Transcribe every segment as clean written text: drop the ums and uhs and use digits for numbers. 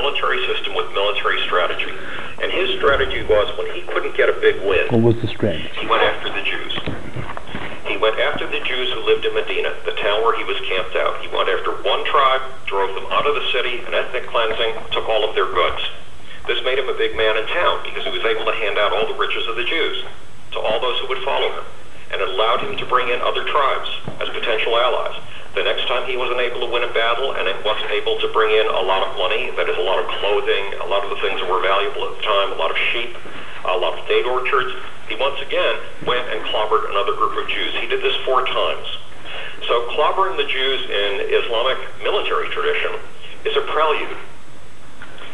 military system with military strategy. And his strategy was, when he couldn't get a big win, what was the strategy? He went after the Jews. He went after the Jews who lived in Medina, the town where he was camped out. He went after one tribe, drove them out of the city, an ethnic cleansing, took all of their goods. This made him a big man in town because he was able to hand out all the riches of the Jews to all those who would follow him. And it allowed him to bring in other tribes as potential allies. The next time he wasn't able to win a battle and it wasn't able to bring in a lot of money, that is a lot of clothing, a lot of the things that were valuable at the time, a lot of sheep, a lot of date orchards, he once again went and clobbered another group of Jews. He did this 4 times. So clobbering the Jews in Islamic military tradition is a prelude.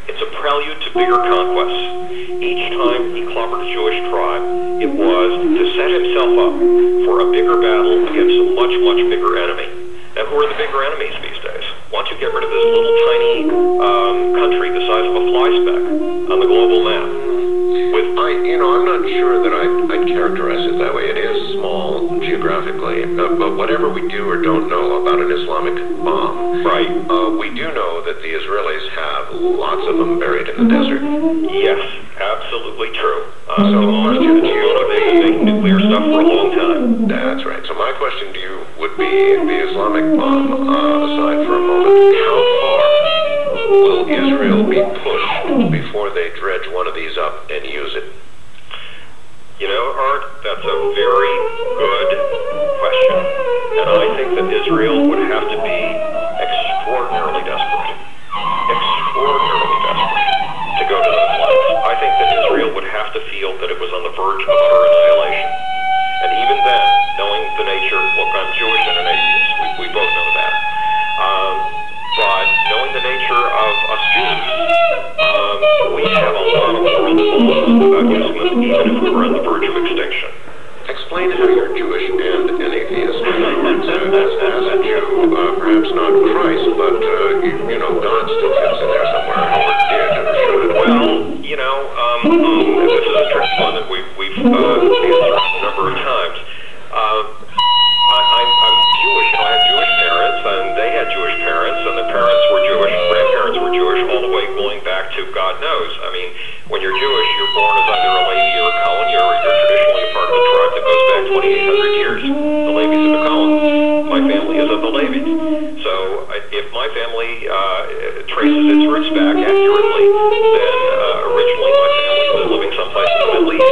It's a prelude to bigger conquests. Each time he clobbered a Jewish tribe, it was to set himself up for a bigger battle against a much, much bigger enemy. Now, who are the bigger enemies these days? Once you get rid of this little tiny country the size of a fly speck on the global map, I'm not sure that I'd characterize it that way. It is small geographically, but whatever we do or don't know about an Islamic bomb, right? We do know that the Israelis have lots of them buried in the desert. Yes, absolutely true. So the question to you would be making nuclear stuff for a long time. That's right. So my question to you would be, the Islamic bomb aside for a moment, how far will Israel be pushed before they dredge one of these up and use it? You know, Art, that's a very good question. And I think that Israel would have to be extraordinarily desperate to go to those lengths. I think that Israel would have to feel that it was on the verge of utter annihilation. And even then, knowing the nature, look, I'm Jewish and an atheist. We both know that. But knowing the nature of us Jews, we have a lot of world laws about using them, even if we were on the verge of extinction. Explain how you're Jewish and an atheist. In other words, as a Jew, perhaps not Christ, but, God still fits in there somewhere, or did, or should. Well, this is a tricky one that we've answered a number of times. I'm Jewish, I have Jewish parents, and they had Jewish parents, and the parents were Jewish, grandparents were Jewish, all the way going back to God knows. I mean, when you're Jewish, you're born as either a Levi or a Cohen. You're traditionally a part of a tribe that goes back 2,800 years. The Levis and the Cohens. My family is of the Levis. So if my family traces its roots back accurately, then originally my family was living someplace in the Middle East.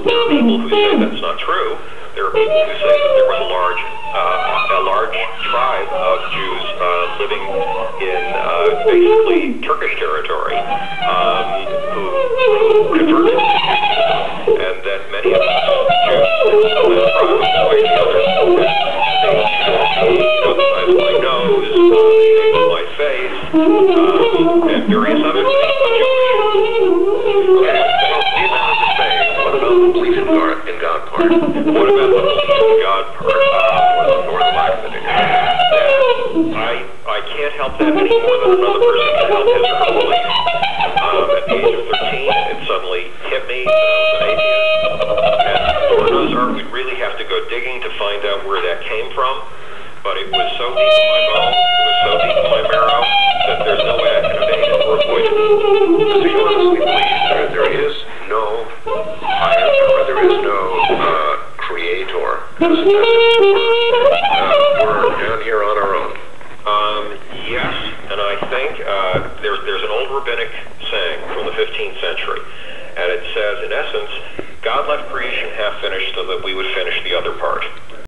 There are people who say that's not true. There are people who say that there was a large tribe of Jews living in basically Turkish territory who converted to Judaism, and that many of us Jews from that tribe, one way or the other, the size of my nose, the shape of my face, and various other things are Jewish. What about the belief in God part? What about the belief in God part, or the lack of it? I can't help that any more than another person can help his or her belief. At the age of 13, it suddenly hit me that I was an atheist. And Lord knows, Art, we'd really have to go digging to find out where that came from. But it was so deep in my bones, it was so deep in my marrow, that there's no way I can evade it or avoid it. So you honestly believe there is no higher power, there is no creator. We're down here on our own. Yes, and I think there's an old rabbinic saying from the 15th century, and it says, in essence, God left creation half finished so that we would finish the other part.